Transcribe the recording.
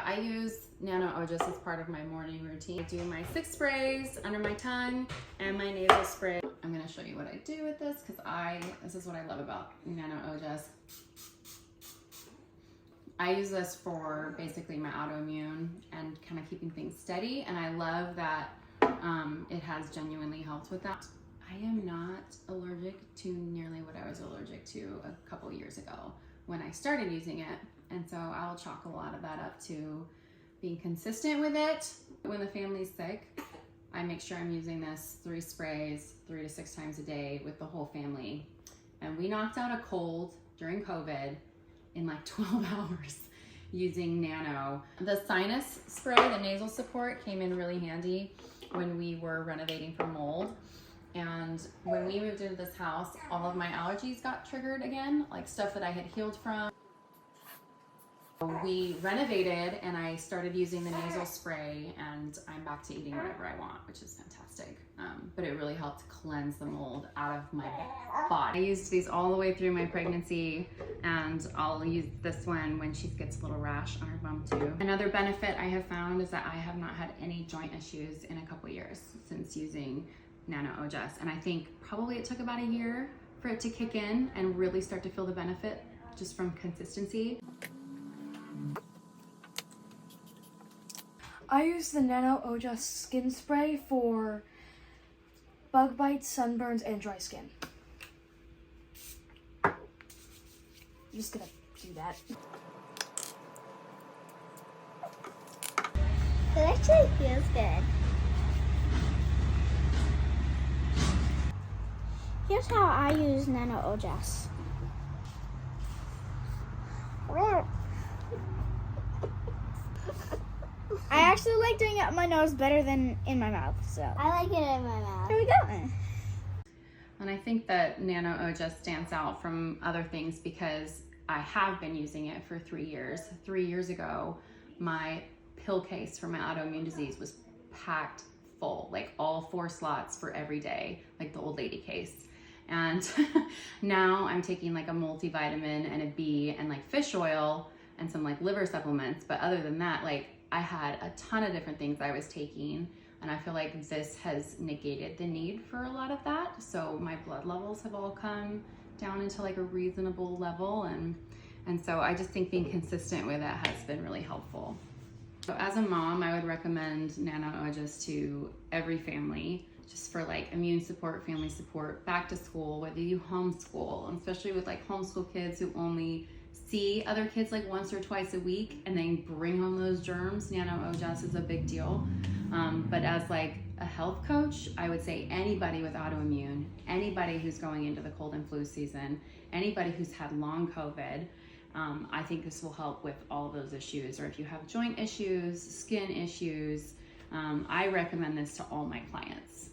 I use Nano-Ojas as part of my morning routine. I do my 6 sprays under my tongue and my nasal spray. I'm gonna show you what I do with this because this is what I love about Nano-Ojas. I use this for basically my autoimmune and kind of keeping things steady, and I love that it has genuinely helped with that. I am not allergic to nearly what I was allergic to a couple years ago when I started using it, and so I'll chalk a lot of that up to being consistent with it. When the family's sick, I make sure I'm using this 3 sprays 3 to 6 times a day with the whole family, and we knocked out a cold during COVID in like 12 hours using Nano. The sinus spray, the nasal support, came in really handy when we were renovating for mold. And when we moved into this house, all of my allergies got triggered again, like stuff that I had healed from. We renovated and I started using the nasal spray, and I'm back to eating whatever I want, which is fantastic. But it really helped cleanse the mold out of my body. I used these all the way through my pregnancy, and I'll use this one when she gets a little rash on her bum too. Another benefit I have found is that I have not had any joint issues in a couple years since using Nano-Ojas, and I think probably it took about a year for it to kick in and really start to feel the benefit just from consistency. I use the Nano-Ojas skin spray for bug bites, sunburns, and dry skin. I'm just gonna do that. It actually feels good. Here's how I use Nano-Ojas. I actually like doing it on my nose better than in my mouth, so. I like it in my mouth. Here we go. And I think that Nano-Ojas stands out from other things because I have been using it for 3 years. 3 years ago, my pill case for my autoimmune disease was packed full, like all 4 slots for every day, like the old lady case. And now I'm taking like a multivitamin and a B and like fish oil and some like liver supplements. But other than that, like I had a ton of different things I was taking, and I feel like this has negated the need for a lot of that. So my blood levels have all come down into like a reasonable level, and so I just think being consistent with it has been really helpful. So as a mom, I would recommend Nano-Ojas to every family, just for like immune support, family support, back to school, whether you homeschool, and especially with like homeschool kids who only see other kids like once or twice a week and they bring home those germs. Nano-Ojas is a big deal. But as like a health coach, I would say anybody with autoimmune, anybody who's going into the cold and flu season, anybody who's had long COVID, I think this will help with all those issues. Or if you have joint issues, skin issues, I recommend this to all my clients.